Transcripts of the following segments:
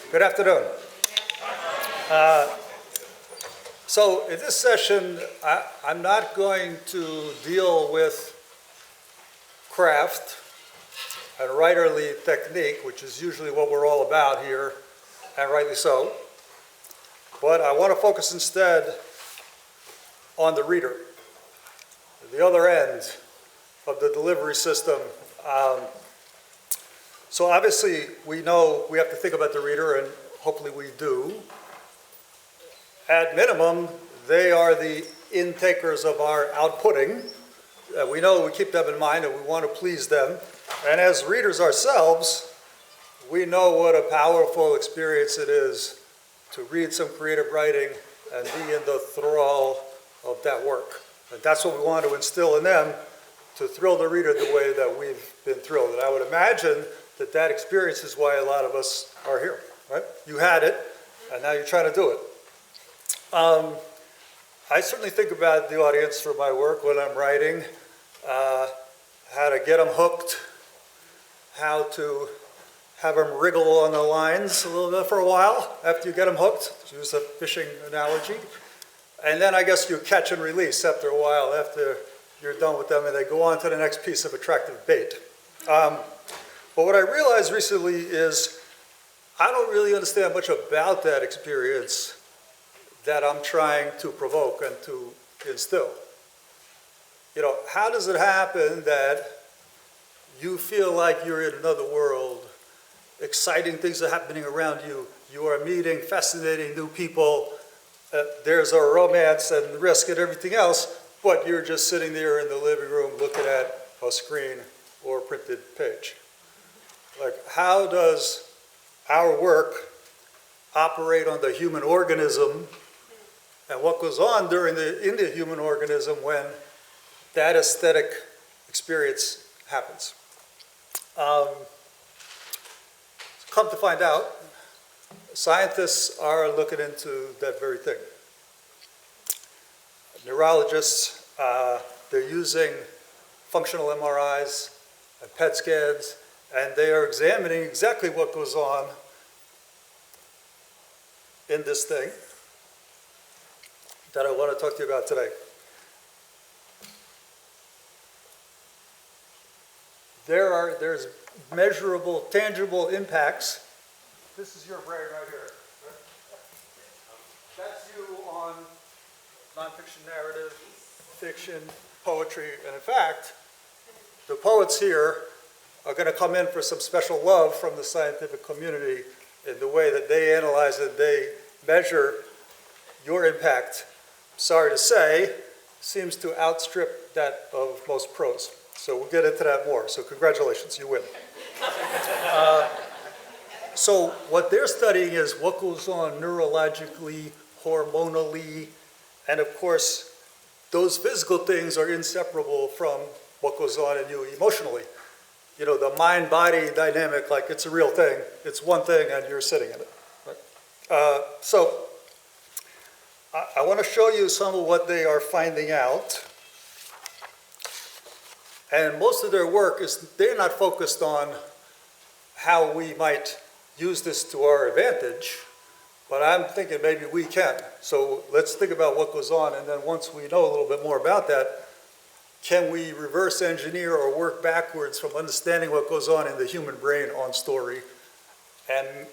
Good afternoon. So in this session, I'm not going to deal with craft and writerly technique, which is usually what we're all about here, and rightly so. But I want to focus instead on the reader, the other end of the delivery system. So obviously, we know we have to think about the reader, and hopefully we do. At minimum, they are the intakers of our outputting. We know we keep them in mind and we want to please them. And as readers ourselves, we know what a powerful experience it is to read some creative writing and be in the thrall of that work. And that's what we want to instill in them, to thrill the reader the way that we've been thrilled. And I would imagine that that experience is why a lot of us are here, right? You had it, and now you're trying to do it. I certainly think about the audience for my work when I'm writing, how to get them hooked, how to have them wriggle on the lines a little bit for a while after you get them hooked, to use a fishing analogy. And then I guess you catch and release after a while, after you're done with them, and they go on to the next piece of attractive bait. But what I realized recently is I don't really understand much about that experience that I'm trying to provoke and to instill. You know, how does it happen that you feel like you're in another world, exciting things are happening around you, you are meeting fascinating new people, there's a romance and risk and everything else, but you're just sitting there in the living room looking at a screen or a printed page? Like, how does our work operate on the human organism, and what goes on in the human organism when that aesthetic experience happens? Come to find out, scientists are looking into that very thing. Neurologists, they're using functional MRIs and PET scans, and they are examining exactly what goes on in this thing that I want to talk to you about today. There's measurable, tangible impacts. This is your brain right here. That's you on nonfiction narrative, fiction, poetry, and in fact, the poets here are going to come in for some special love from the scientific community in the way that they analyze it, they measure your impact. Sorry to say, seems to outstrip that of most prose. So we'll get into that more. So congratulations, you win. So what they're studying is what goes on neurologically, hormonally, and of course, those physical things are inseparable from what goes on in you emotionally. You know, the mind-body dynamic, like it's a real thing. It's one thing and you're sitting in it. Right? So I want to show you some of what they are finding out. And most of their work is, they're not focused on how we might use this to our advantage, but I'm thinking maybe we can. So let's think about what goes on, and then once we know a little bit more about that, can we reverse engineer or work backwards from understanding what goes on in the human brain on story and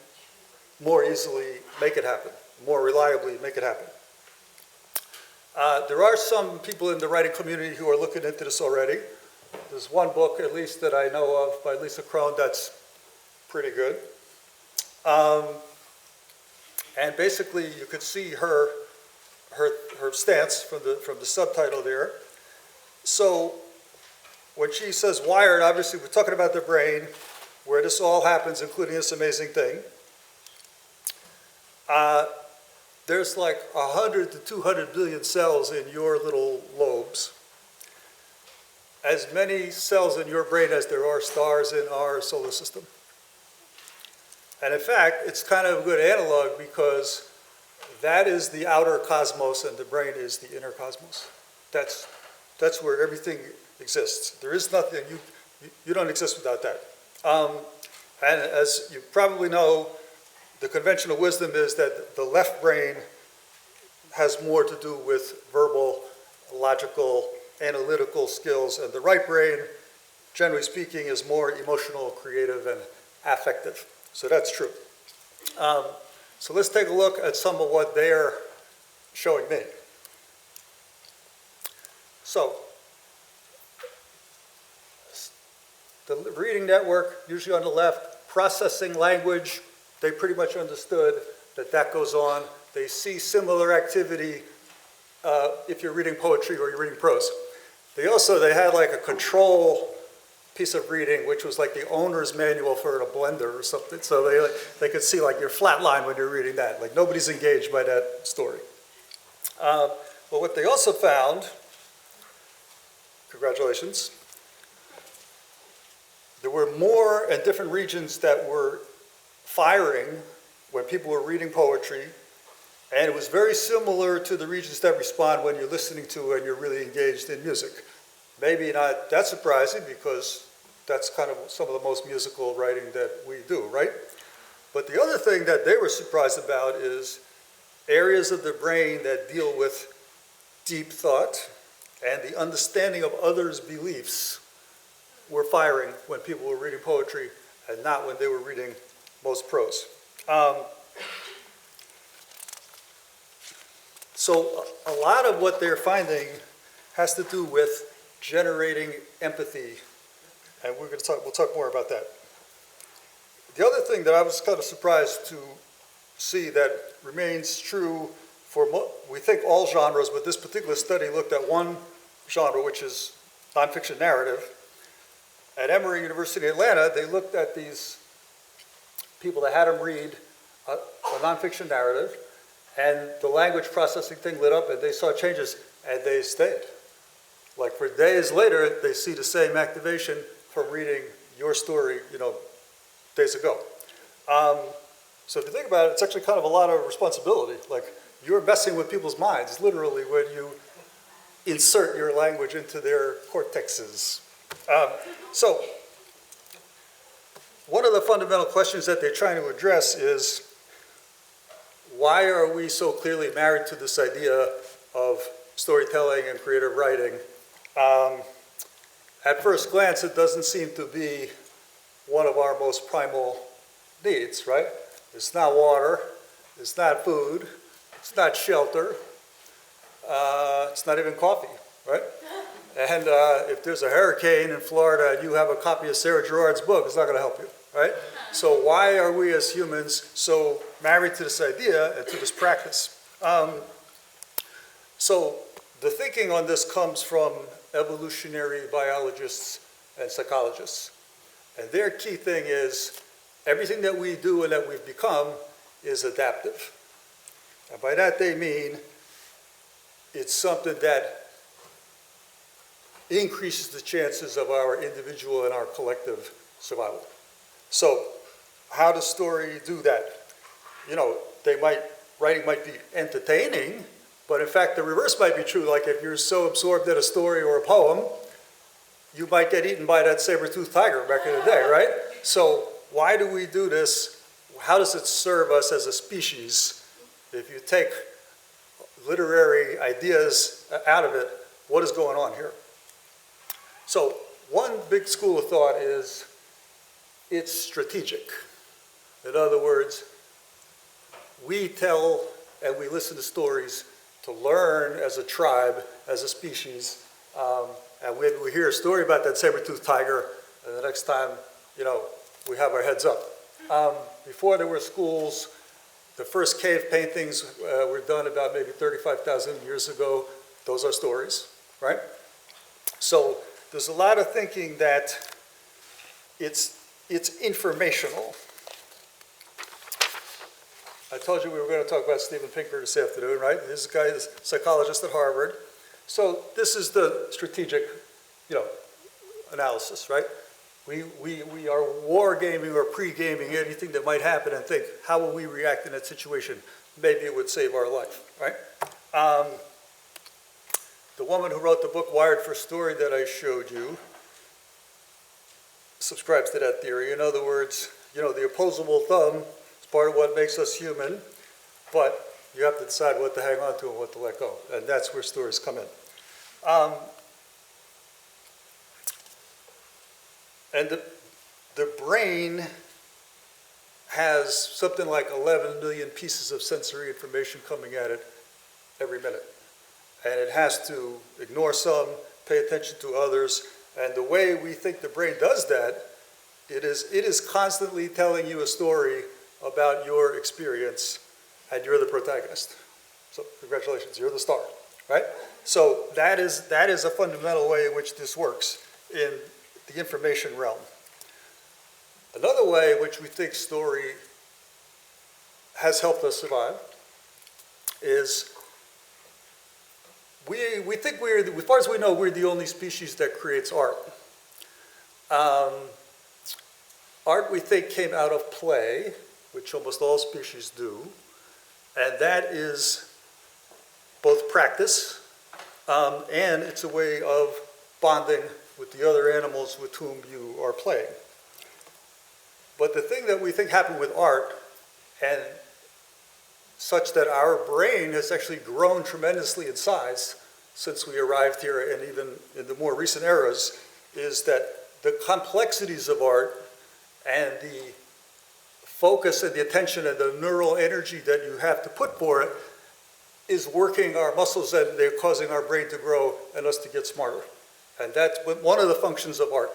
more easily make it happen, more reliably make it happen? There are some people in the writing community who are looking into this already. There's one book, at least that I know of, by Lisa Krohn that's pretty good. And basically, you could see her stance from the subtitle there. So when she says wired, obviously we're talking about the brain, where this all happens, including this amazing thing. There's like 100 to 200 billion cells in your little lobes. As many cells in your brain as there are stars in our solar system. And in fact, it's kind of a good analog because that is the outer cosmos and the brain is the inner cosmos. That's where everything exists. There is nothing, you don't exist without that. And as you probably know, the conventional wisdom is that the left brain has more to do with verbal, logical, analytical skills, and the right brain, generally speaking, is more emotional, creative, and affective. So that's true. So let's take a look at some of what they're showing me. So, the reading network, usually on the left, processing language, they pretty much understood that that goes on. They see similar activity if you're reading poetry or you're reading prose. They had like a control piece of reading, which was like the owner's manual for a blender or something. So they could see like your flat line when you're reading that. Like nobody's engaged by that story. But what they also found, congratulations, there were more and different regions that were firing when people were reading poetry, and it was very similar to the regions that respond when you're listening to and you're really engaged in music. Maybe not that surprising because that's kind of some of the most musical writing that we do, right? But the other thing that they were surprised about is areas of the brain that deal with deep thought and the understanding of others' beliefs were firing when people were reading poetry and not when they were reading most prose. So a lot of what they're finding has to do with generating empathy, and we'll talk more about that. The other thing that I was kind of surprised to see that remains true for, we think all genres, but this particular study looked at one genre, which is nonfiction narrative. At Emory University in Atlanta, they looked at these people that had them read a nonfiction narrative, and the language processing thing lit up, and they saw changes, and they stayed. Like for days later, they see the same activation from reading your story, days ago. So if you think about it, it's actually kind of a lot of responsibility. Like you're messing with people's minds, literally, when you insert your language into their cortexes. So one of the fundamental questions that they're trying to address is, why are we so clearly married to this idea of storytelling and creative writing? At first glance, it doesn't seem to be one of our most primal needs, right? It's not water, it's not food, it's not shelter, it's not even coffee, right? And if there's a hurricane in Florida and you have a copy of Sarah Gerard's book, it's not going to help you, right? So why are we as humans so married to this idea and to this practice? So the thinking on this comes from evolutionary biologists and psychologists. And their key thing is everything that we do and that we've become is adaptive. And by that they mean it's something that increases the chances of our individual and our collective survival. So how does story do that? Writing might be entertaining, but in fact the reverse might be true. Like if you're so absorbed in a story or a poem, you might get eaten by that saber-toothed tiger back in the day, right? So why do we do this? How does it serve us as a species? If you take literary ideas out of it, what is going on here? So one big school of thought is it's strategic. In other words, we tell and we listen to stories to learn as a tribe, as a species, and when we hear a story about that saber-toothed tiger, and the next time, we have our heads up. Before there were schools, the first cave paintings were done about maybe 35,000 years ago. Those are stories, right? So there's a lot of thinking that it's informational. I told you we were going to talk about Steven Pinker this afternoon, right? This guy is a psychologist at Harvard. So this is the strategic, analysis, right? We are wargaming or pre-gaming anything that might happen and think, how will we react in that situation? Maybe it would save our life, right? The woman who wrote the book Wired for Story that I showed you subscribes to that theory. In other words, the opposable thumb is part of what makes us human, but you have to decide what to hang on to and what to let go. And that's where stories come in. And the brain has something like 11 million pieces of sensory information coming at it every minute. And it has to ignore some, pay attention to others. And the way we think the brain does that, it is constantly telling you a story about your experience, and you're the protagonist. So congratulations, you're the star, right? So that is a fundamental way in which this works in the information realm. Another way in which we think story has helped us survive is we think as far as we know, we're the only species that creates art. Art, we think, came out of play, which almost all species do, and that is both practice and it's a way of bonding with the other animals with whom you are playing. But the thing that we think happened with art, and such that our brain has actually grown tremendously in size since we arrived here and even in the more recent eras, is that the complexities of art and the focus and the attention and the neural energy that you have to put for it is working our muscles, and they're causing our brain to grow and us to get smarter. And that's one of the functions of art.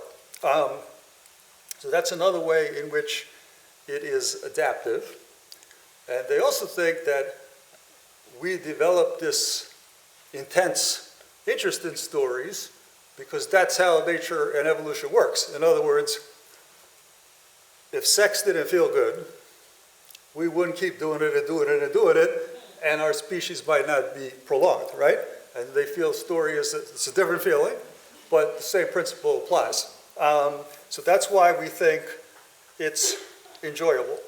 So that's another way in which it is adaptive. And they also think that we developed this intense interest in stories because that's how nature and evolution works. In other words, if sex didn't feel good, we wouldn't keep doing it and doing it and doing it, and our species might not be prolonged, right? And they feel story it's a different feeling, but the same principle applies. So that's why we think it's enjoyable.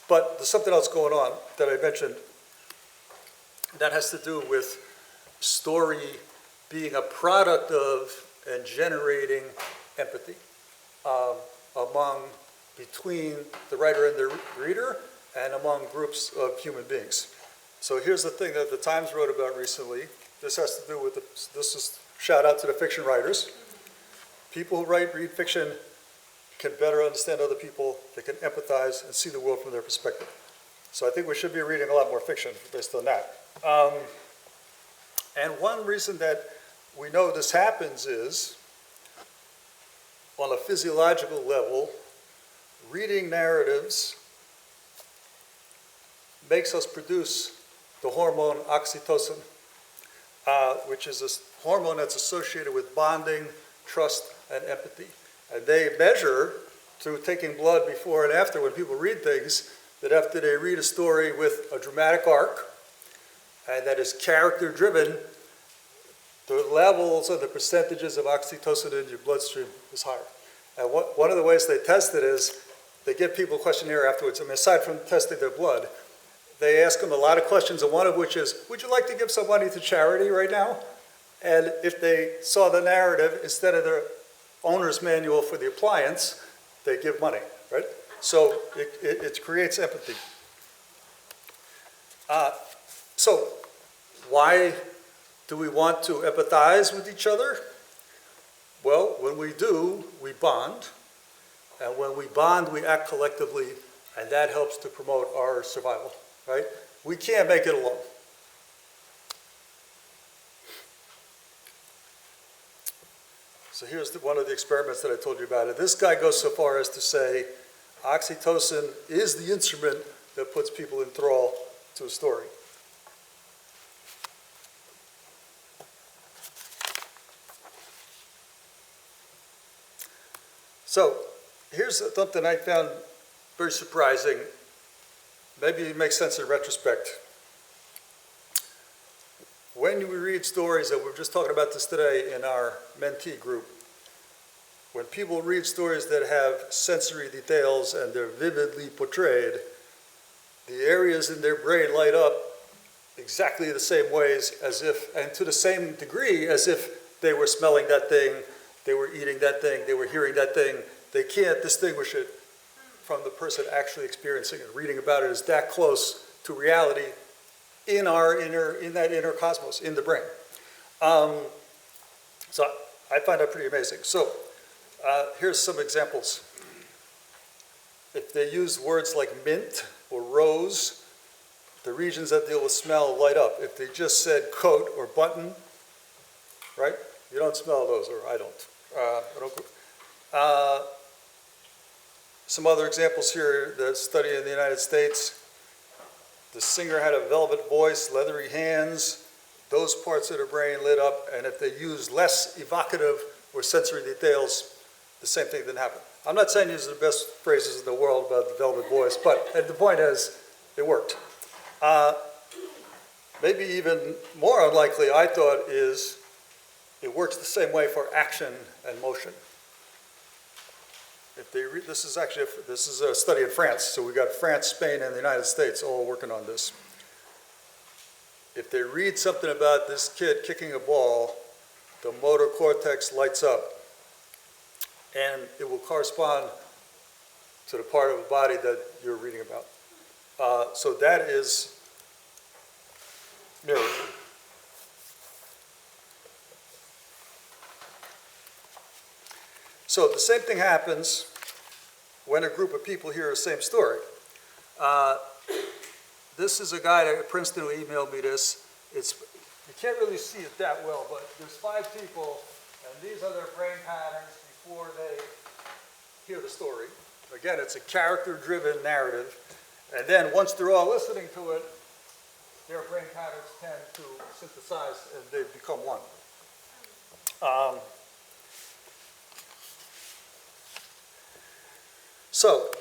But there's something else going on that I mentioned that has to do with story being a product of and generating empathy between the writer and the reader and among groups of human beings. So here's the thing that the Times wrote about recently. This has to do with this is shout out to the fiction writers. People who read fiction can better understand other people, they can empathize and see the world from their perspective. So I think we should be reading a lot more fiction based on that. And one reason that we know this happens is, on a physiological level, reading narratives makes us produce the hormone oxytocin, which is a hormone that's associated with bonding, trust, and empathy. And they measure, through taking blood before and after when people read things, that after they read a story with a dramatic arc, and that is character-driven, the levels or the percentages of oxytocin in your bloodstream is higher. And one of the ways they test it is they give people a questionnaire afterwards. I mean, aside from testing their blood, they ask them a lot of questions, and one of which is, would you like to give some money to charity right now? And if they saw the narrative, instead of the owner's manual for the appliance, they give money, right? So it creates empathy. So why do we want to empathize with each other? Well, when we do, we bond. And when we bond, we act collectively, and that helps to promote our survival, right? We can't make it alone. So here's one of the experiments that I told you about. This guy goes so far as to say oxytocin is the instrument that puts people in thrall to a story. So here's something I found very surprising. Maybe it makes sense in retrospect. When we read stories, and we were just talking about this today in our mentee group, when people read stories that have sensory details and they're vividly portrayed, the areas in their brain light up exactly the same ways as if, and to the same degree as if they were smelling that thing, they were eating that thing, they were hearing that thing. They can't distinguish it from the person actually experiencing it. Reading about it is that close to reality in that inner cosmos, in the brain. So I find that pretty amazing. So here's some examples. If they use words like mint or rose, the regions that deal with smell light up. If they just said coat or button, right? You don't smell those, or I don't. Some other examples here, the study in the United States. The singer had a velvet voice, leathery hands, those parts of the brain lit up, and if they used less evocative or sensory details, the same thing didn't happen. I'm not saying these are the best phrases in the world about the velvet voice, but the point is, it worked. Maybe even more unlikely, I thought, is it works the same way for action and motion. If they read, this is a study in France, so we got France, Spain, and the United States all working on this. If they read something about this kid kicking a ball, the motor cortex lights up, and it will correspond to the part of the body that you're reading about. So that is mirroring. So the same thing happens when a group of people hear the same story. This is a guy at Princeton who emailed me this. You can't really see it that well, but there's 5 people, and these are their brain patterns before they hear the story. Again, it's a character-driven narrative. And then once they're all listening to it, their brain patterns tend to synthesize and they become one. So,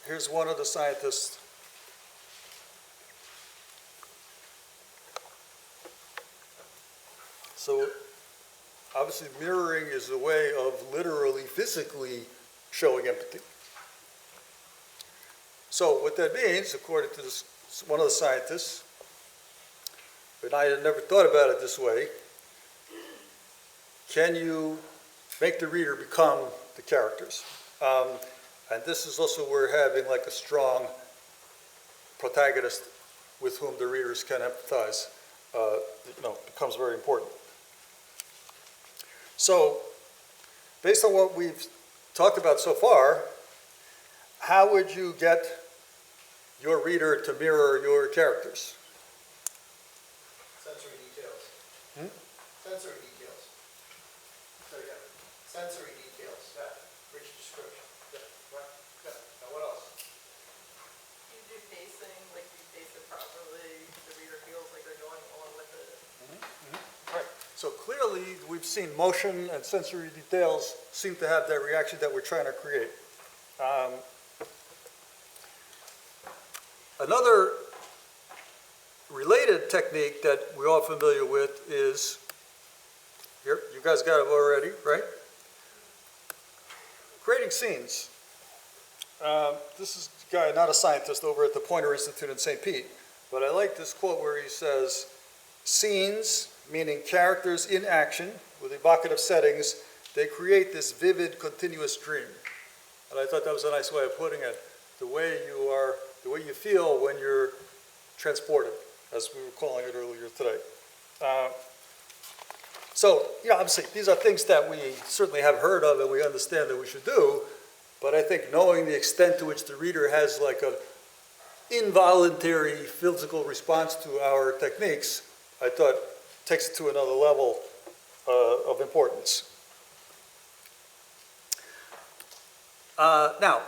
here's one of the scientists. So, obviously mirroring is a way of literally, physically showing empathy. So what that means, according to this, one of the scientists, and I had never thought about it this way, can you make the reader become the characters? And this is also where having like a strong protagonist with whom the readers can empathize becomes very important. So, based on what we've talked about so far, how would you get your reader to mirror your characters? Sensory details. Sensory details. So yeah, sensory details. Yeah. Rich description. Yeah. Right. Yeah. Now what else? You do pacing, like you pace it properly, the reader feels like they're going along with it. Right. So clearly we've seen motion and sensory details seem to have that reaction that we're trying to create. Another related technique that we're all familiar with is, here, you guys got it already, right? Creating scenes. This is a guy, not a scientist, over at the Poynter Institute in St. Pete, but I like this quote where he says, scenes, meaning characters in action with evocative settings, they create this vivid, continuous dream. And I thought that was a nice way of putting it. The way you feel when you're transported, as we were calling it earlier today. So, obviously, these are things that we certainly have heard of and we understand that we should do, but I think knowing the extent to which the reader has like an involuntary physical response to our techniques, I thought takes it to another level of importance. Now,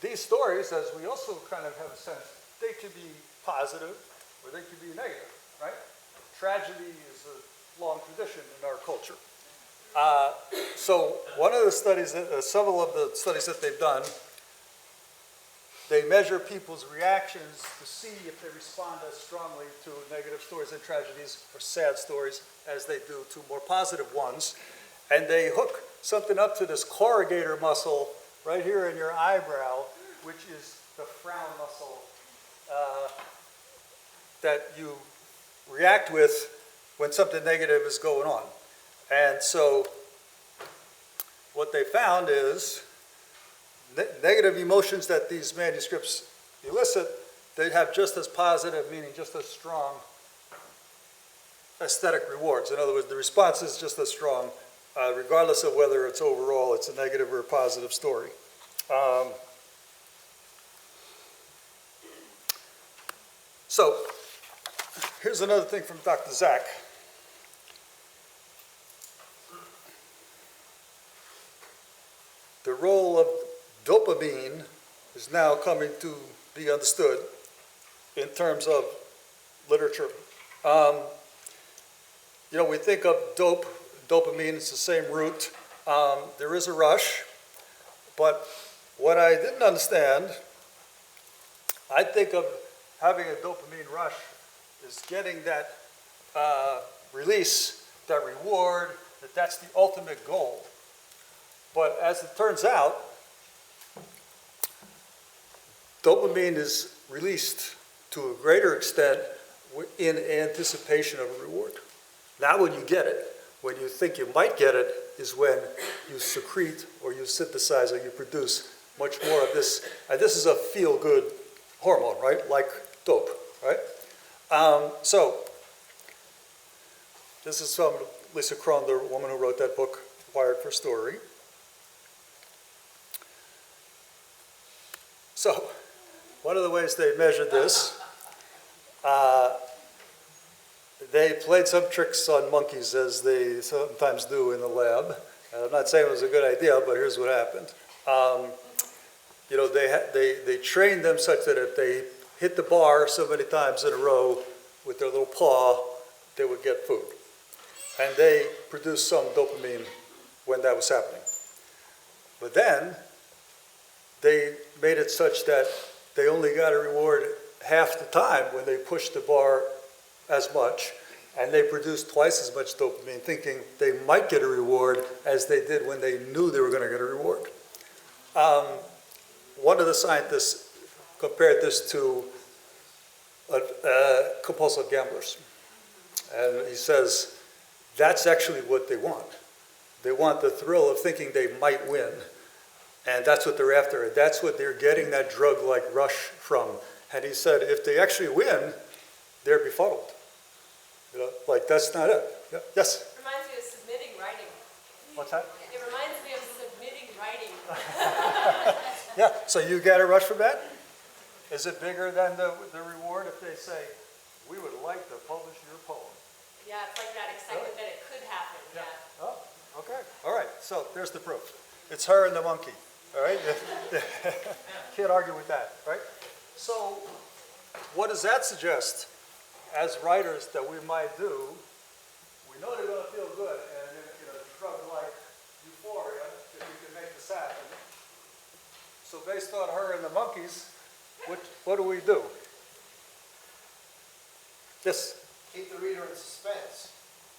these stories, as we also kind of have a sense, they could be positive or they could be negative, right? Tragedy is a long tradition in our culture. So one of the studies, several of the studies that they've done, they measure people's reactions to see if they respond as strongly to negative stories and tragedies or sad stories as they do to more positive ones. And they hook something up to this corrugator muscle right here in your eyebrow, which is the frown muscle that you react with when something negative is going on. And so what they found is negative emotions that these manuscripts elicit, they have just as positive, meaning just as strong aesthetic rewards. In other words, the response is just as strong, regardless of whether it's overall, it's a negative or a positive story. So here's another thing from Dr. Zach. The role of dopamine is now coming to be understood in terms of literature. You know, we think of dopamine, it's the same root. There is a rush, but what I didn't understand, I think of having a dopamine rush is getting that release, that reward, that's the ultimate goal. But as it turns out, dopamine is released to a greater extent in anticipation of a reward. Not when you get it. When you think you might get it is when you secrete or you synthesize or you produce much more of this. And this is a feel-good hormone, right? Like dope, right? So this is from Lisa Kron, the woman who wrote that book, Wired for Story. So one of the ways they measured this, they played some tricks on monkeys, as they sometimes do in the lab. And I'm not saying it was a good idea, but here's what happened. You know, they trained them such that if they hit the bar so many times in a row with their little paw, they would get food. And they produced some dopamine when that was happening. But then they made it such that they only got a reward half the time when they pushed the bar as much, and they produced twice as much dopamine, thinking they might get a reward as they did when they knew they were going to get a reward. One of the scientists compared this to compulsive gamblers. And he says, that's actually what they want. They want the thrill of thinking they might win. And that's what they're after. And that's what they're getting that drug-like rush from. And he said, if they actually win, they're befuddled. You know, like, that's not it. Yeah. Yes? Reminds me of submitting writing. What's that? It reminds me of submitting writing. Yeah, so you get a rush from that? Is it bigger than the reward if they say, we would like to publish your poem? Yeah, it's like that excitement that it could happen, yeah. Oh, okay. All right, so there's the proof. It's her and the monkey, all right? Can't argue with that, right? So what does that suggest as writers that we might do? We know they're going to feel good, and in a drug like euphoria, if we can make this happen. So based on her and the monkeys, what do we do? Yes? Keep the reader in suspense.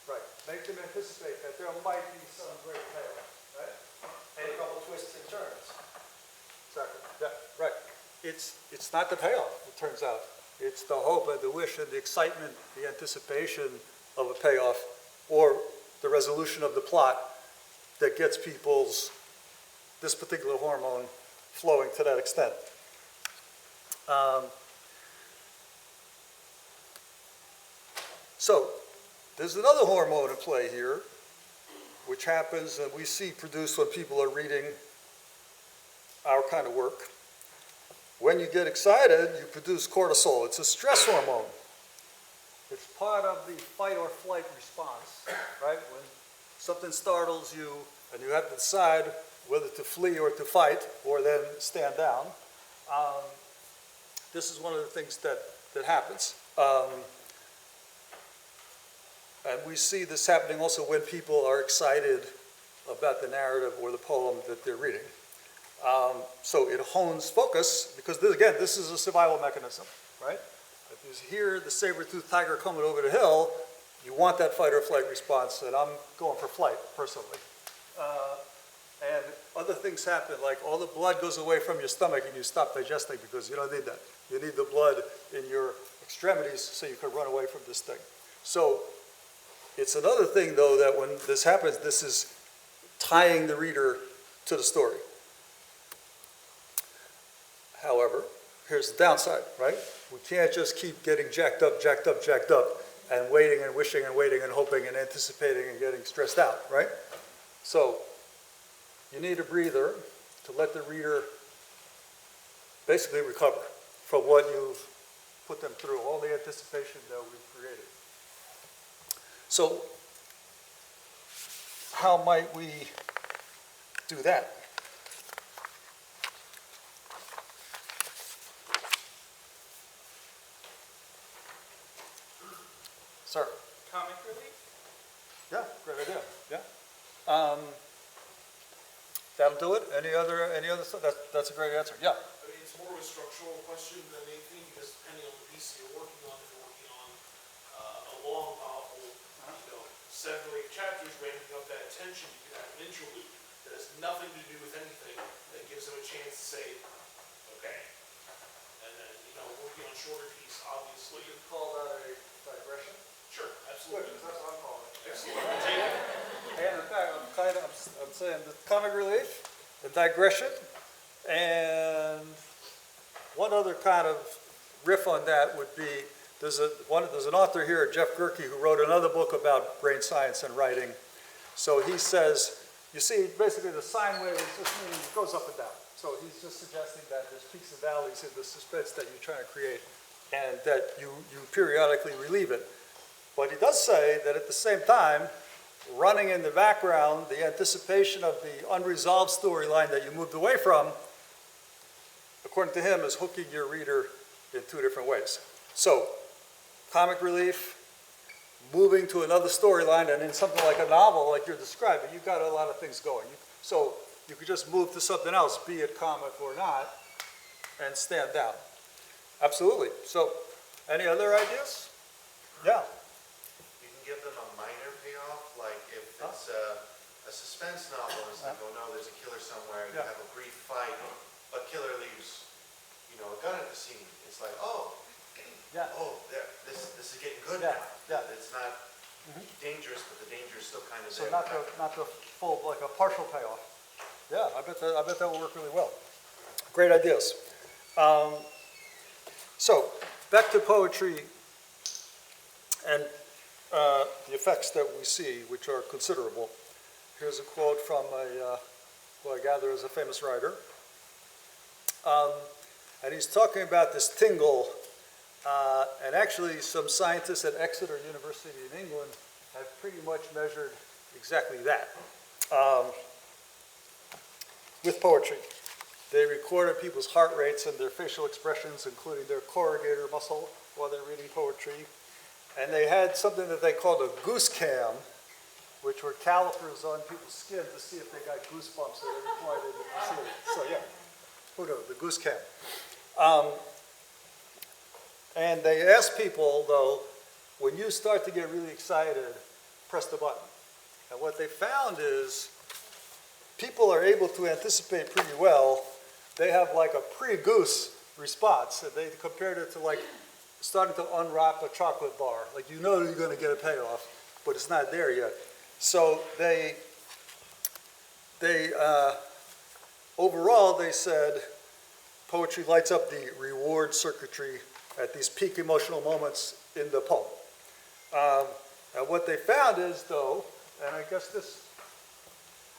Right. Make them anticipate that there might be some great payoff, right? And a couple twists and turns. Exactly. Yeah, right. It's not the payoff, it turns out. It's the hope and the wish and the excitement, the anticipation of a payoff, or the resolution of the plot that gets this particular hormone flowing to that extent. So there's another hormone in play here, which happens and we see produced when people are reading our kind of work. When you get excited, you produce cortisol. It's a stress hormone. It's part of the fight or flight response, right? When something startles you and you have to decide whether to flee or to fight or then stand down, this is one of the things that happens. And we see this happening also when people are excited about the narrative or the poem that they're reading. So it hones focus because, this is a survival mechanism, right? If you hear the saber-toothed tiger coming over the hill, you want that fight or flight response, and I'm going for flight, personally. And other things happen, like all the blood goes away from your stomach and you stop digesting because you don't need that. You need the blood in your extremities so you could run away from this thing. So it's another thing, though, that when this happens, this is tying the reader to the story. However, here's the downside, right? We can't just keep getting jacked up, and waiting and wishing and waiting and hoping and anticipating and getting stressed out, right? So you need a breather to let the reader basically recover from what you've put them through, all the anticipation that we've created. So how might we do that? Sir? Comic relief? Yeah, great idea, yeah. That'll do it? Any other stuff? That's a great answer, yeah. I mean, it's more of a structural question than anything, because depending on the piece you're working on, if you're working on a long novel, 7 or 8 chapters, ramping up that tension, you can have an interlude that has nothing to do with anything, that gives them a chance to say, okay. And then, working on a shorter piece, obviously. You call that a digression? Sure, absolutely. That's what I'm calling it. Excellent. Take it. And in fact, I'm saying the comic relief, the digression, and one other kind of riff on that would be, there's an author here, Jeff Gerke, who wrote another book about brain science and writing. So he says, you see, basically the sine wave is just meaning it goes up and down. So he's just suggesting that there's peaks and valleys in the suspense that you're trying to create, and that you periodically relieve it. But he does say that at the same time, running in the background, the anticipation of the unresolved storyline that you moved away from, according to him, is hooking your reader in 2 different ways. So, comic relief, moving to another storyline, and in something like a novel, like you're describing, you've got a lot of things going. So, you could just move to something else, be it comic or not, and stand down. Absolutely. So, any other ideas? Yeah. You can give them a minor payoff, like if it's a suspense novel, it's like, oh no, there's a killer somewhere, you Yeah. have a brief fight, but killer leaves, a gun at the scene. It's like, oh, Yeah. there, this is getting good Yeah, now. yeah. It's not dangerous, but the danger is still kind of So there. not the full, like a partial payoff. Yeah, I bet that will work really well. Great ideas. So back to poetry and the effects that we see, which are considerable. Here's a quote from who I gather is a famous writer. And he's talking about this tingle, and actually some scientists at Exeter University in England have pretty much measured exactly that with poetry. They recorded people's heart rates and their facial expressions, including their corrugator muscle, while they're reading poetry. And they had something that they called a goose cam, which were calipers on people's skin to see if they got goosebumps at every point they would see it. So yeah, who knows, the goose cam. And they asked people, though, when you start to get really excited, press the button. And what they found is people are able to anticipate pretty well. They have like a pre-goose response. And they compared it to like starting to unwrap a chocolate bar. Like you know you're going to get a payoff, but it's not there yet. So overall, they said poetry lights up the reward circuitry at these peak emotional moments in the poem. And what they found is, though, and I guess this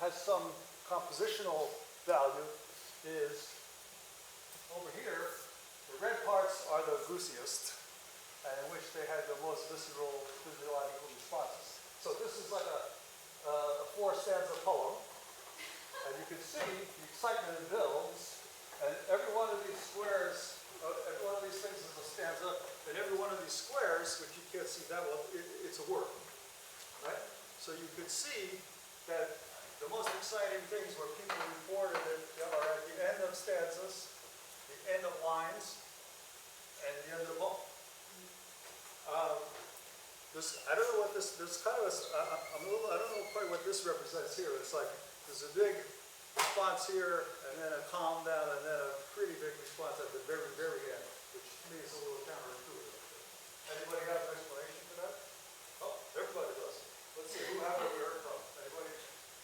has some compositional value, is over here, the red parts are the goosiest, and in which they had the most visceral physiological responses. So this is like a 4-stanza poem, and you can see the excitement it builds, and every one of these squares, every one of these things is a stanza, and every one of these squares, which you can't see that well, it's a word, right? So you could see that the most exciting things where people reported that are at the end of stanzas, the end of lines, and the end of the poem. I don't know what this kind of, I don't know quite what this represents here. It's like, there's a big response here, and then a calm down, and then a pretty big response at the very, very end, which to me is a little counterintuitive. Anybody have an explanation for that? Oh, everybody does. Let's see, who haven't we heard from? Anybody?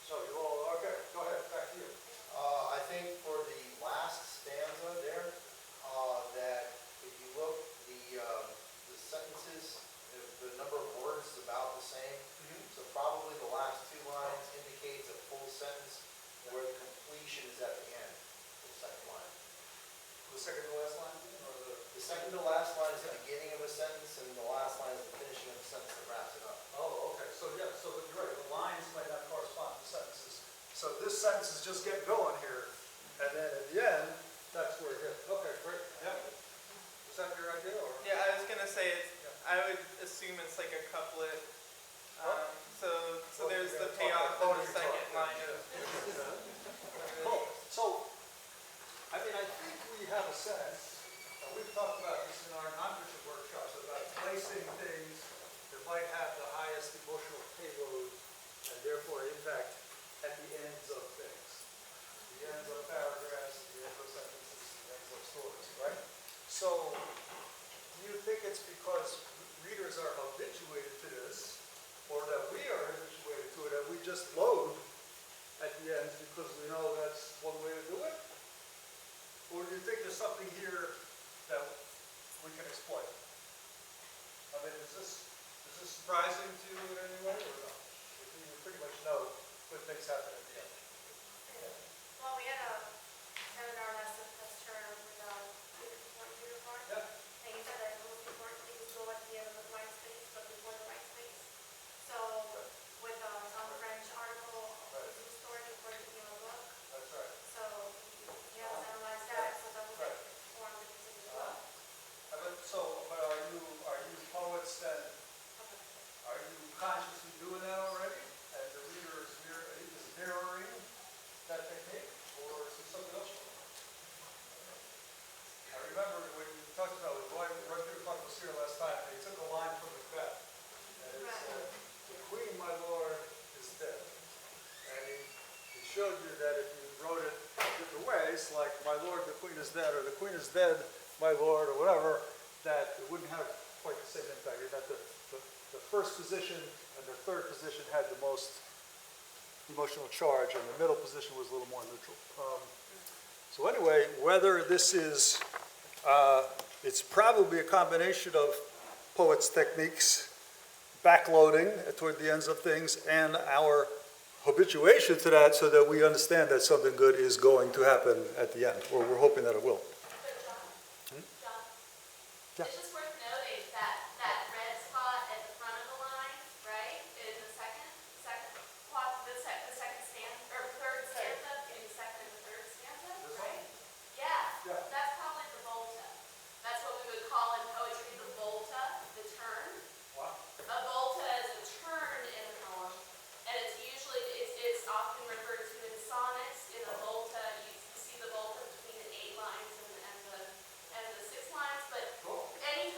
So you all, okay, go ahead, back to you. I think for the last stanza there, that if you look, the sentences, the number of words is about the same. So probably the last two lines indicates a full sentence where the completion is at the end, the second line. The second to last line, or the? The second to last line is the beginning of a sentence, and the last line is the finishing of the sentence that wraps it up. Oh, okay, so yeah, so you're right, the lines might not correspond to sentences. So this sentence is just getting going here, and then at the end, that's where it hits. Okay, great, yeah. Is that your idea, or? Yeah, I was gonna say, I would assume it's like a couplet. So there's the payoff in the second line of. Cool. So, I mean, I think we have a sense, and we've talked about this in our nonfiction workshops, about placing things that might have the highest emotional payload and therefore impact at the ends of things. The ends of paragraphs, the ends of sentences, the ends of stories, right? So, do you think it's because readers are habituated to this, or that we are habituated to it, and we just load at the end because we know that's one way to do it? Or do you think there's something here that we can exploit? I mean, is this surprising to you in any way, or not? You pretty much know when things happen at the end. Well, we had a seminar last term with computer part. Yeah. And he said that the most important thing is go at the end of the white space, but before the white space. So with some French article, Right. the story before it became a book. That's right. So he has analyzed that so that we can Right. form the decision as well. But are you poets then? Are you consciously doing that already? And the reader is mirroring that technique? Or is it something else? I remember when you talked about it, Roy Peter Clark was here last time, and he took a line from Macbeth. And it said, "The Queen, my lord, is dead." And he showed you that if you wrote it different ways, like, "My lord, the Queen is dead," or "The Queen is dead, my lord," or whatever, that it wouldn't have quite the same impact. That the first position and the third position had the most emotional charge, and the middle position was a little more neutral. So anyway, whether this is, it's probably a combination of poets' techniques, backloading toward the ends of things, and our habituation to that so that we understand that something good is going to happen at the end, or we're hoping that it will. But John, Yeah. it's just worth noting that that red spot at the front of the line, right, in the second plot, the second stanza, or third stanza, between the second and the third stanza, This right? one? Yeah, Yeah. that's probably the volta. That's what we would call in poetry the volta, the turn. What? A volta is a turn in a poem, and it's often referred to in sonnets. In a volta, you see the volta between the 8 lines and the 6 lines, but Cool. anytime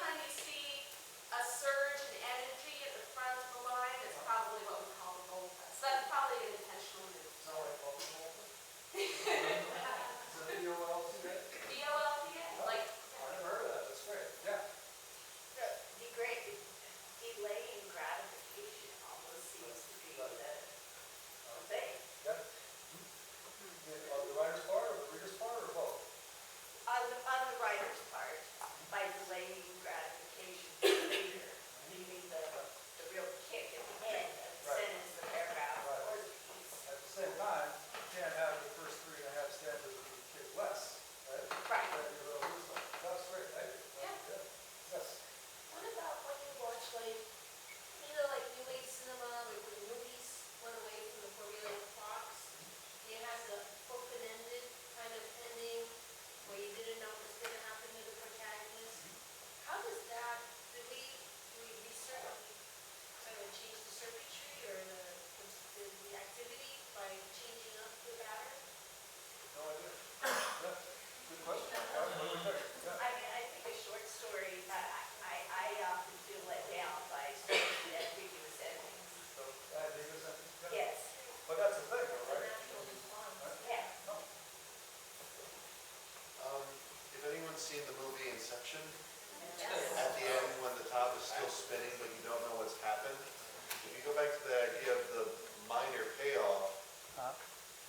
spinning, but you don't know what's happened. If you go back to the idea of the minor payoff,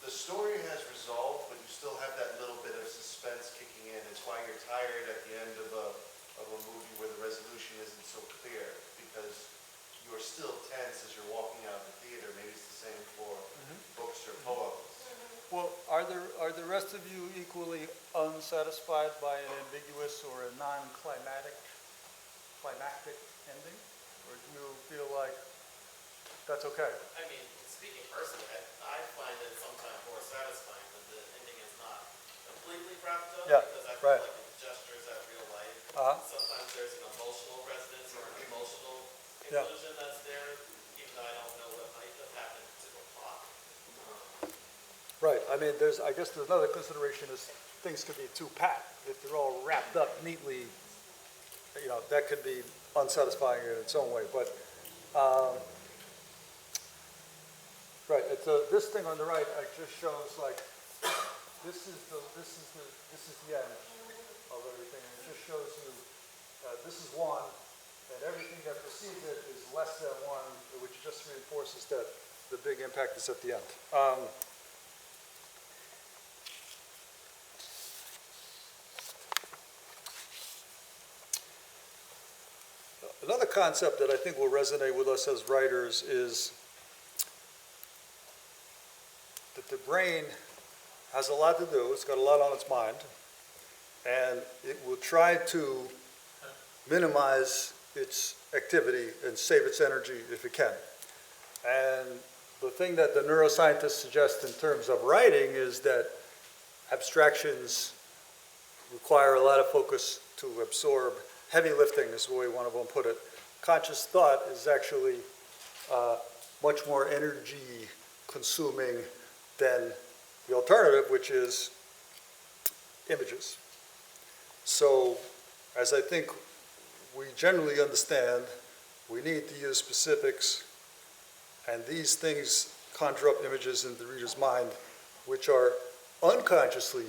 the story has resolved, but you still have that little bit of suspense kicking in. It's why you're tired at the end of a movie where the resolution isn't so clear, because you're still tense as you're walking out of the theater. Maybe it's the same for books or poems. Well, are the rest of you equally unsatisfied by an ambiguous or a non-climactic ending? Or do you feel like that's okay? I mean, speaking personally, I find it sometimes more satisfying when the ending is not completely wrapped up. Yeah, Because I feel right. like it gestures at real life. Sometimes there's an emotional resonance or an emotional Yeah. conclusion that's there, even though I don't know what might have happened to the plot. Right, I mean, I guess there's another consideration is things could be too pat. If they're all wrapped up neatly, that could be unsatisfying in its own way, but, right, this thing on the right, it just shows like, this is the end of everything, and it just shows you, this is one, and everything that precedes it is less than one, which just reinforces that the big impact is at the end. Another concept that I think will resonate with us as writers is that the brain has a lot to do, it's got a lot on its mind, and it will try to minimize its activity and save its energy if it can. And the thing that the neuroscientists suggest in terms of writing is that abstractions require a lot of focus to absorb. Heavy lifting is the way one of them put it. Conscious thought is actually much more energy consuming than the alternative, which is images. So, as I think we generally understand, we need to use specifics, and these things conjure up images in the reader's mind which are unconsciously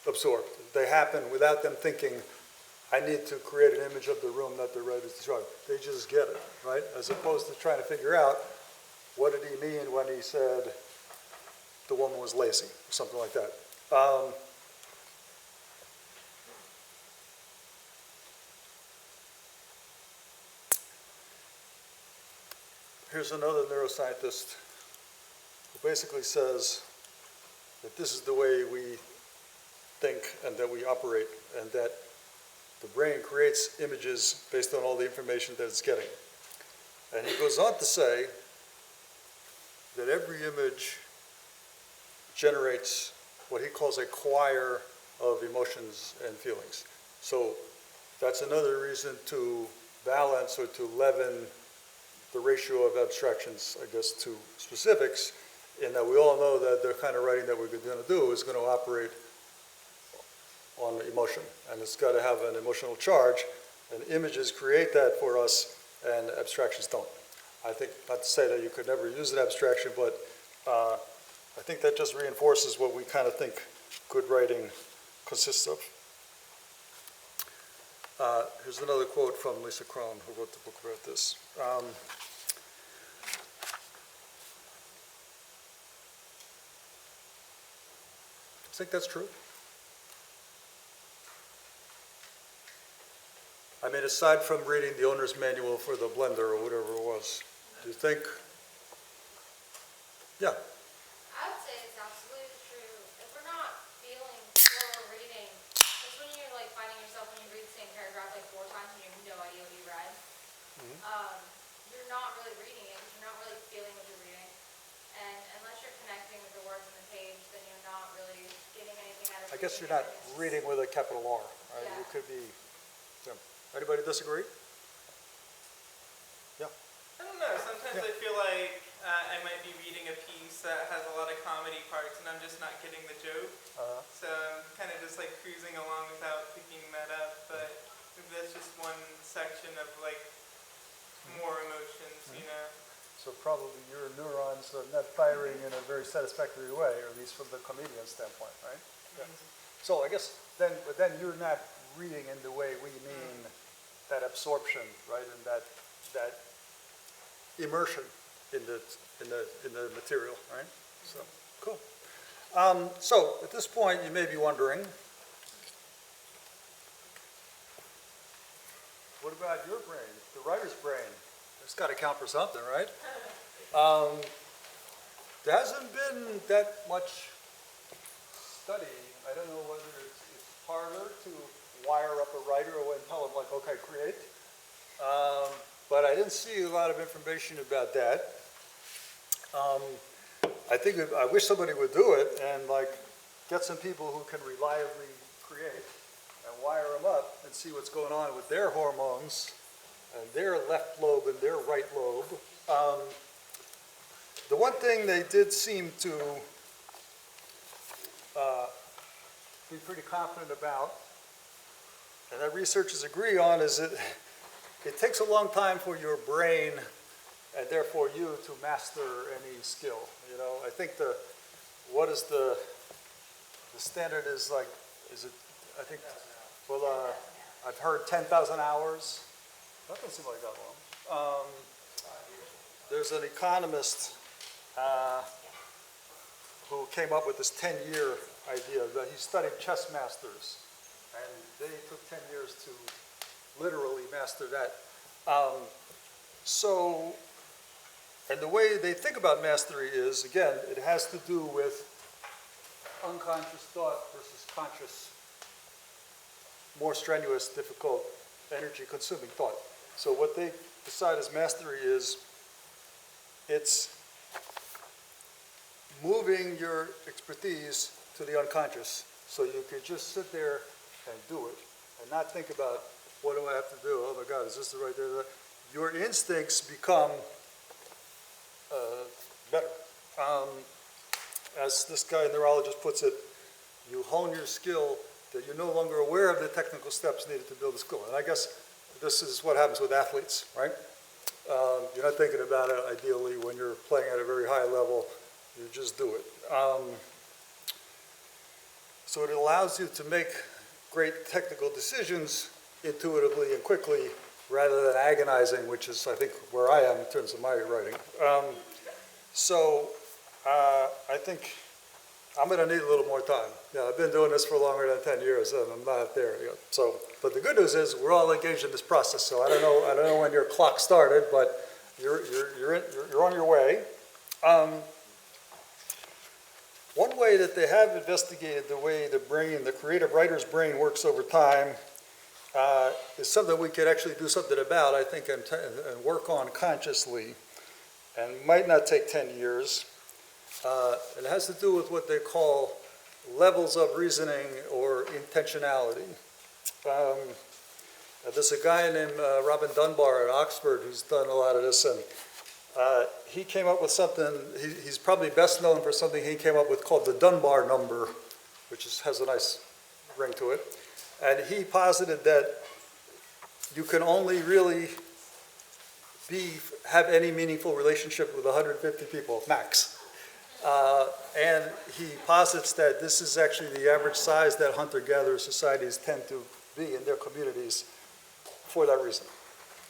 absorbed. They happen without them thinking, I need to create an image of the room that the writer is describing. They just get it, right? As opposed to trying to figure out, what did he mean when he said the woman was lazy, or something like that. Here's another neuroscientist who basically says that this is the way we think and that we operate, and that the brain creates images based on all the information that it's getting. And he goes on to say that every image generates what he calls a choir of emotions and feelings. So that's another reason to balance or to leaven the ratio of abstractions, I guess, to specifics, in that we all know that the kind of writing that we're going to do is going to operate on emotion, and it's got to have an emotional charge, and images create that for us, and abstractions don't. I think, not to say that you could never use an abstraction, but I think that just reinforces what we kind of think good writing consists of. Here's another quote from Lisa Krohn, who wrote the book about this. I think that's true. I mean, aside from reading the owner's manual for the blender or whatever it was, do you think? Yeah. I would say it's absolutely true. If we're not feeling what we're reading, it's when you're like finding yourself when you read the same paragraph like 4 times and you have no idea what you read. You're not really reading it because you're not really feeling what you're reading. And unless you're connecting with the words on the page, then you're not really getting anything out of it. I guess you're not reading with a capital R, right? Yeah. You could be, yeah. Anybody disagree? Yeah. I don't know, sometimes I feel like I might be reading a piece that has a lot of comedy parts and I'm just not getting the joke. So I'm kind of just like cruising along without picking that up, but maybe that's just one section of like more emotions, you know? So probably your neurons are not firing in a very satisfactory way, or at least from the comedian standpoint, right? Yeah. So I guess then, but then you're not reading in the way we mean that absorption, right, and that immersion in the material, right? So, cool. So at this point, you may be wondering, what about your brain, the writer's brain? It's got to count for something, right? There hasn't been that much study. I don't know whether it's harder to wire up a writer or tell them, like, okay, create. But I didn't see a lot of information about that. I wish somebody would do it and like get some people who can reliably create and wire them up and see what's going on with their hormones and their left lobe and their right lobe. The one thing they did seem to be pretty confident about, and that researchers agree on, is that it takes a long time for your brain and therefore you to master any skill. You know, I think the standard is like, I think, well, I've heard 10,000 hours. That doesn't seem like that long. There's an economist who came up with this 10-year idea that he studied chess masters, and they took 10 years to literally master that. And the way they think about mastery is, again, it has to do with unconscious thought versus conscious, more strenuous, difficult, energy-consuming thought. So what they decide as mastery is, it's moving your expertise to the unconscious, so you could just sit there and do it, and not think about, what do I have to do? Oh my God, is this the right thing? Your instincts become better. As this guy, neurologist, puts it, you hone your skill that you're no longer aware of the technical steps needed to build a skill. And I guess this is what happens with athletes, right? You're not thinking about it ideally when you're playing at a very high level. You just do it. So it allows you to make great technical decisions intuitively and quickly rather than agonizing, which is, I think, where I am in terms of my writing. I think I'm going to need a little more time. Yeah, I've been doing this for longer than 10 years, and I'm not there yet. So, but the good news is we're all engaged in this process. So I don't know when your clock started, but you're on your way. One way that they have investigated the way the brain, the creative writer's brain, works over time is something we could actually do something about, I think, and work on consciously, and might not take 10 years. It has to do with what they call levels of reasoning or intentionality. There's a guy named Robin Dunbar at Oxford who's done a lot of this, and he came up with something, he's probably best known for something he came up with called the Dunbar number, which has a nice ring to it. And he posited that you can only really have any meaningful relationship with 150 people, max. And he posits that this is actually the average size that hunter-gatherer societies tend to be in their communities for that reason.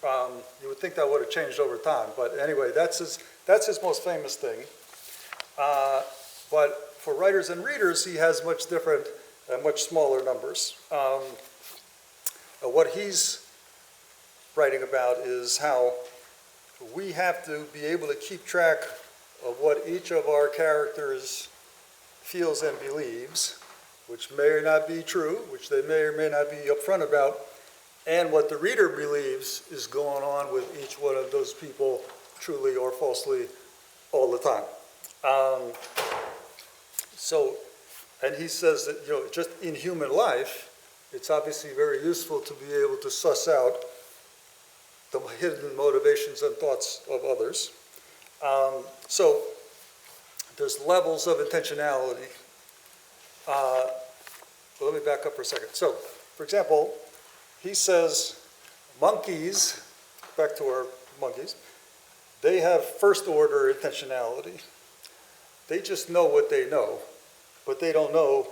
You would think that would have changed over time, but anyway, that's his most famous thing. But for writers and readers, he has much different and much smaller numbers. What he's writing about is how we have to be able to keep track of what each of our characters feels and believes, which may or not be true, which they may or may not be upfront about, and what the reader believes is going on with each one of those people, truly or falsely, all the time. And he says that, just in human life, it's obviously very useful to be able to suss out the hidden motivations and thoughts of others. So there's levels of intentionality. Let me back up for a second. So, for example, he says monkeys, back to our monkeys, they have first order intentionality. They just know what they know, but they don't know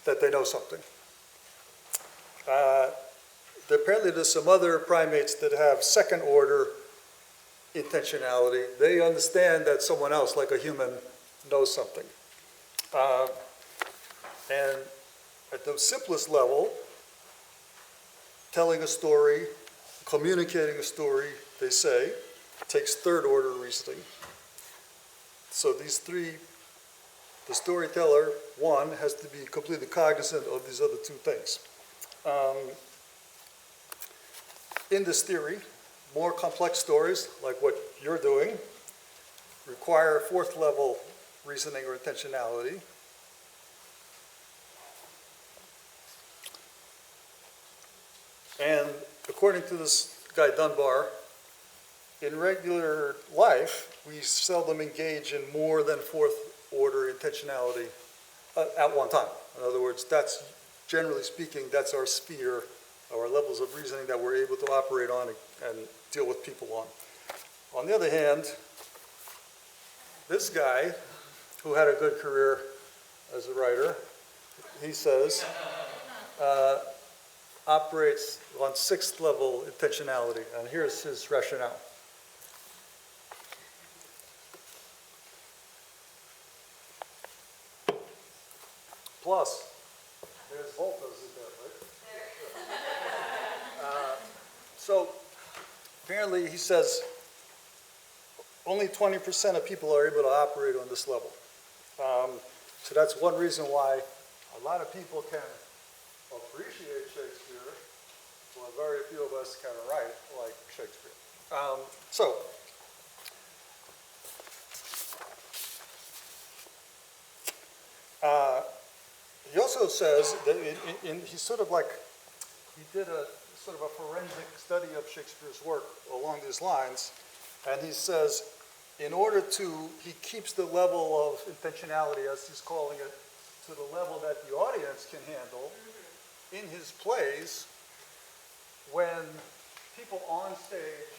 that they know something. apparently there's some other primates that have second order intentionality. They understand that someone else, like a human, knows something. And at the simplest level, telling a story, communicating a story, they say, takes third order reasoning. So these three, the storyteller, one, has to be completely cognizant of these other two things. In this theory, more complex stories, like what you're doing, require fourth level reasoning or intentionality. And according to this guy Dunbar, in regular life, we seldom engage in more than fourth order intentionality at one time. In other words, that's, generally speaking, that's our sphere, our levels of reasoning that we're able to operate on and deal with people on. On the other hand, this guy, who had a good career as a writer, he says, operates on sixth level intentionality, and here's his rationale. Plus, there's voltas in there, right? So apparently he says only 20% of people are able to operate on this level. So that's one reason why a lot of people can appreciate Shakespeare, while very few of us can write like Shakespeare. He also says that he's sort of like, he did a sort of a forensic study of Shakespeare's work along these lines, and he says, in order to, he keeps the level of intentionality, as he's calling it, to the level that the audience can handle in his plays. When people on stage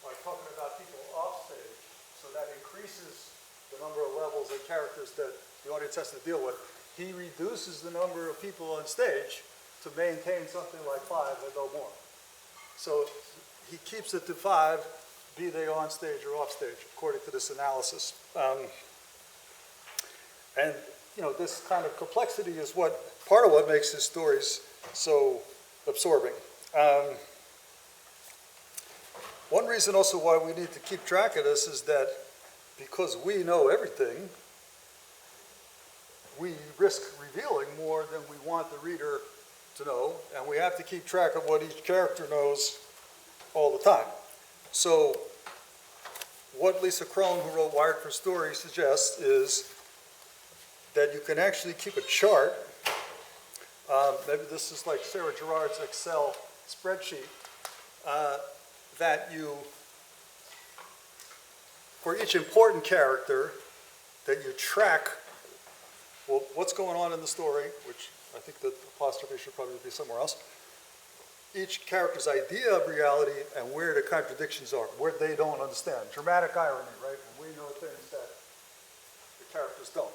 are talking about people off stage, so that increases the number of levels and characters that the audience has to deal with, he reduces the number of people on stage to maintain something like 5 and no more. So he keeps it to 5, be they on stage or off stage, according to this analysis. And you know, this kind of complexity is part of what makes his stories so absorbing. One reason also why we need to keep track of this is that because we know everything, we risk revealing more than we want the reader to know, and we have to keep track of what each character knows all the time. So what Lisa Crone, who wrote Wired for Story, suggests is that you can actually keep a chart. Maybe this is like Sarah Gerard's Excel spreadsheet, that you, for each important character, that you track, well, what's going on in the story, which I think the apostrophe should probably be somewhere else, each character's idea of reality and where the contradictions are, where they don't understand. Dramatic irony, right? And we know things that the characters don't.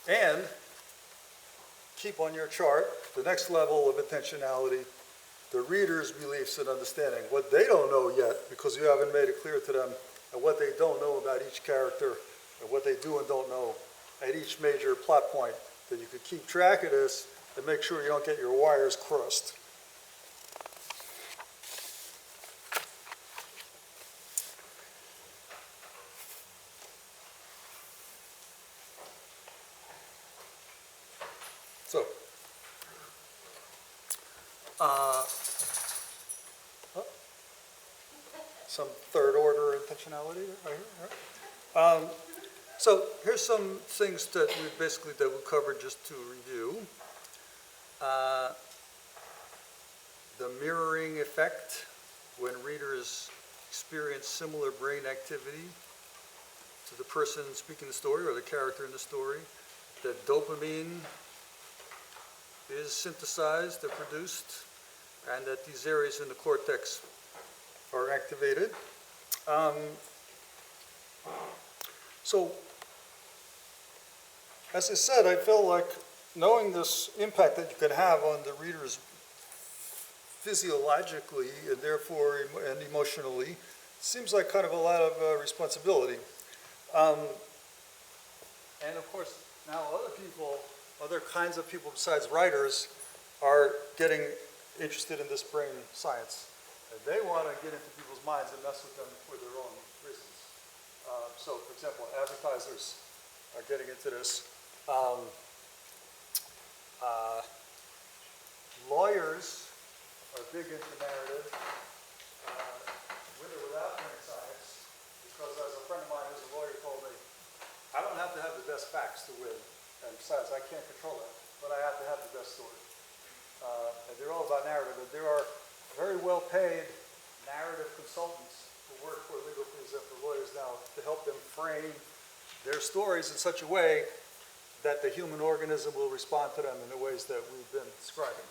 And keep on your chart the next level of intentionality, the reader's beliefs and understanding, what they don't know yet because you haven't made it clear to them, and what they don't know about each character, and what they do and don't know at each major plot point, that you could keep track of this and make sure you don't get your wires crossed. So, some third order intentionality right here, right? So here's some things that we covered just to review. The mirroring effect, when readers experience similar brain activity to the person speaking the story or the character in the story, that dopamine is synthesized or produced, and that these areas in the cortex are activated. So, as I said, I felt like knowing this impact that you can have on the readers physiologically and therefore and emotionally, seems like kind of a lot of responsibility. And of course, now other kinds of people besides writers are getting interested in this brain science. And they want to get into people's minds and mess with them for their own reasons. So, for example, advertisers are getting into this. Lawyers are big into narrative, with or without brain science, because as a friend of mine who's a lawyer told me, I don't have to have the best facts to win, and besides, I can't control that, but I have to have the best story. And they're all about narrative, and there are very well-paid narrative consultants who work for legal fees and for lawyers now to help them frame their stories in such a way that the human organism will respond to them in the ways that we've been describing.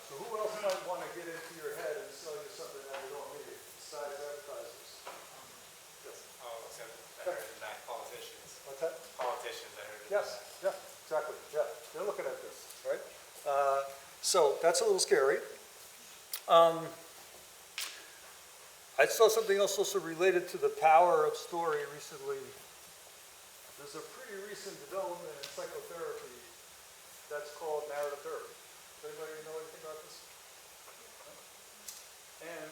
So who else might want to get into your head and sell you something that you don't need besides advertisers? Yes. Oh, except I heard it back politicians. What's that? Politicians, I heard it Yes, back. yeah, exactly, yeah. They're looking at this, right? So that's a little scary. I saw something else also related to the power of story recently. There's a pretty recent development in psychotherapy that's called narrative therapy. Does anybody know anything about this? And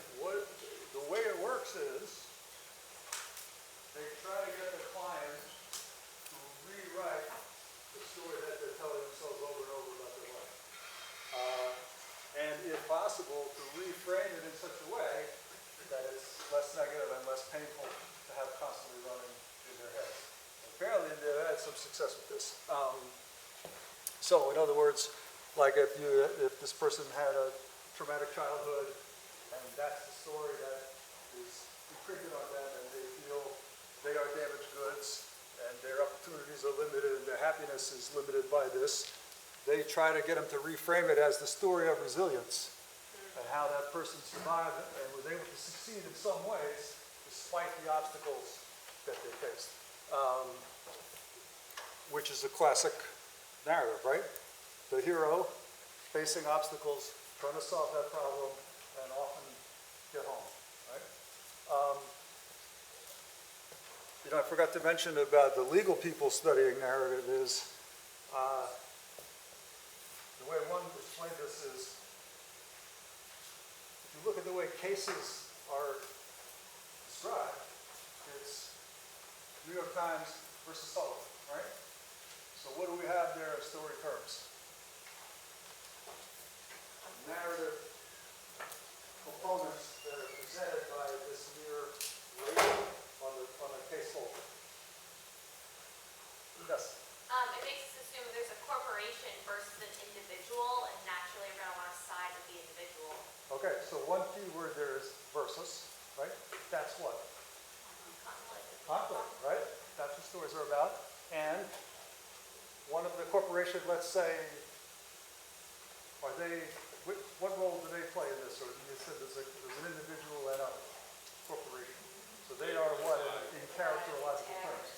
the way it works is they try to get the client to rewrite the story that they're telling themselves over and over about their life. And if possible, to reframe it in such a way that it's less negative and less painful to have constantly running in their heads. Apparently, they've had some success with this. So, in other words, like if this person had a traumatic childhood, and that's the story that is imprinted on them, and they feel they are damaged goods, and their opportunities are limited, and their happiness is limited by this, they try to get them to reframe it as the story of resilience, and how that person survived and was able to succeed in some ways, despite the obstacles that they faced. Which is a classic narrative, right? The hero facing obstacles, trying to solve that problem, and often get home, right? I forgot to mention about the legal people studying narrative is, the way one explained this is, if you look at the way cases are described, it's New York Times versus Sullivan, right? So what do we have there in story terms? Narrative components that are presented by this mere label on the case folder. Yes? It makes us assume there's a corporation versus an individual, and naturally we're gonna wanna side with the individual. Okay, so one key word there is versus, right? That's what? Conflict, right? That's what stories are about. And one of the corporation, let's say, what role do they play in this? Or you said there's an individual and a corporation. So they are what in characterological terms?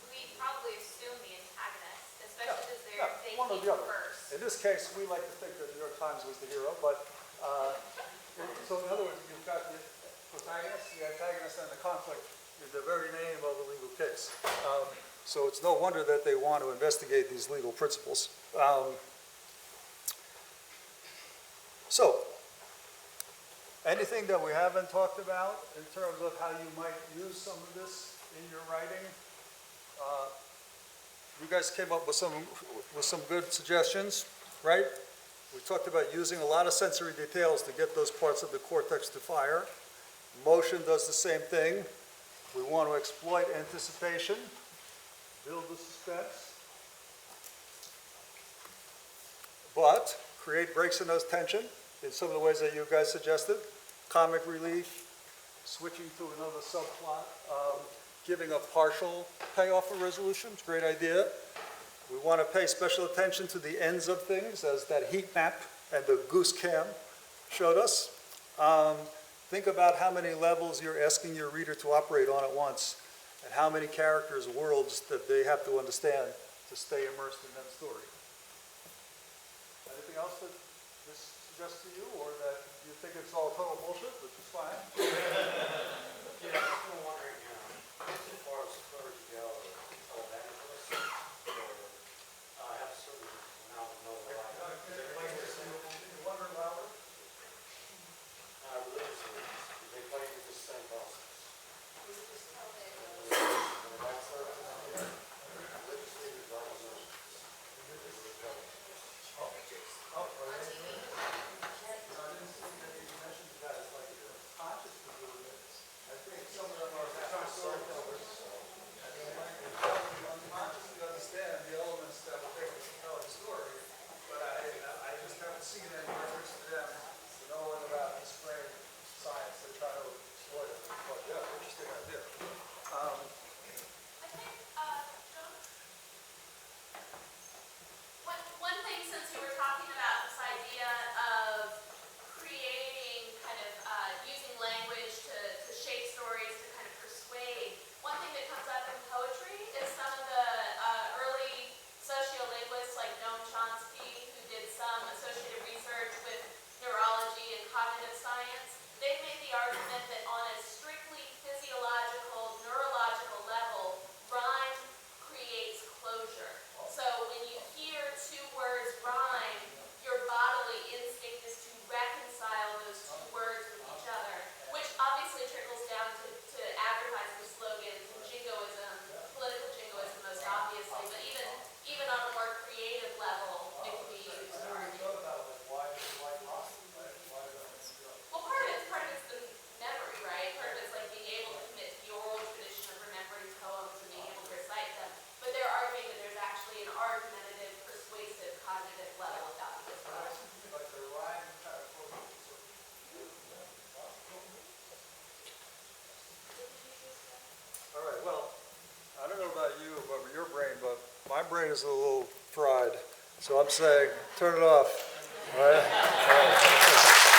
We probably assume the antagonist, especially because they one or came the other. first. In this case, we like to think that New York Times was the hero, but so in other words, you've got the protagonist, the antagonist, and the conflict in the very name of the legal case. So it's no wonder that they want to investigate these legal principles. So, anything that we haven't talked about in terms of how you might use some of this in your writing? You guys came up with some good suggestions, right? We talked about using a lot of sensory details to get those parts of the cortex to fire. Motion does the same thing. We want to exploit anticipation, build the suspense, but create breaks in those tension in some of the ways that you guys suggested. Comic relief, switching to another subplot, giving a partial payoff or resolution. It's a great idea. We want to pay special attention to the ends of things, as that heat map and the goose cam showed us. Think about how many levels you're asking your reader to operate on at once, and how many characters, worlds that they have to understand to stay immersed in that story. Anything else that this suggests to you, or that you think it's all total bullshit, which is fine? Yeah, I'm wondering, as far as courage go, televangelist, or have certain amount of notoriety. Is there any way to say religious leaders, they play with the same process? Religious leaders are unconsciously understand the elements that will make a compelling story, but I just haven't seen any reference to them knowing about this brain science they try to exploit it. But yeah, interesting idea. I think, John? One thing, since you were talking about this idea of creating kind of using language to shape stories, to kind of persuade, one thing that comes up in poetry is some of the early sociolinguists like Noam Chomsky, who did some associated research with neurology and cognitive science. They've made the argument that on a strictly physiological, neurological level, rhyme creates closure. So when you hear two words rhyme, your bodily instinct is to reconcile those two words with each other, which obviously trickles down to advertising slogans and jingoism, political jingoism most obviously, but even on a more creative level, it can be used to argue. Well, part of it's the memory, right? Part of it's like being able to commit to the oral tradition of remembering poems and being able to recite them. But they're arguing that there's actually an argumentative, persuasive, cognitive level about it as well. All right, well, I don't know about you, about your brain, but my brain is a little fried. So I'm saying, turn it off. All right?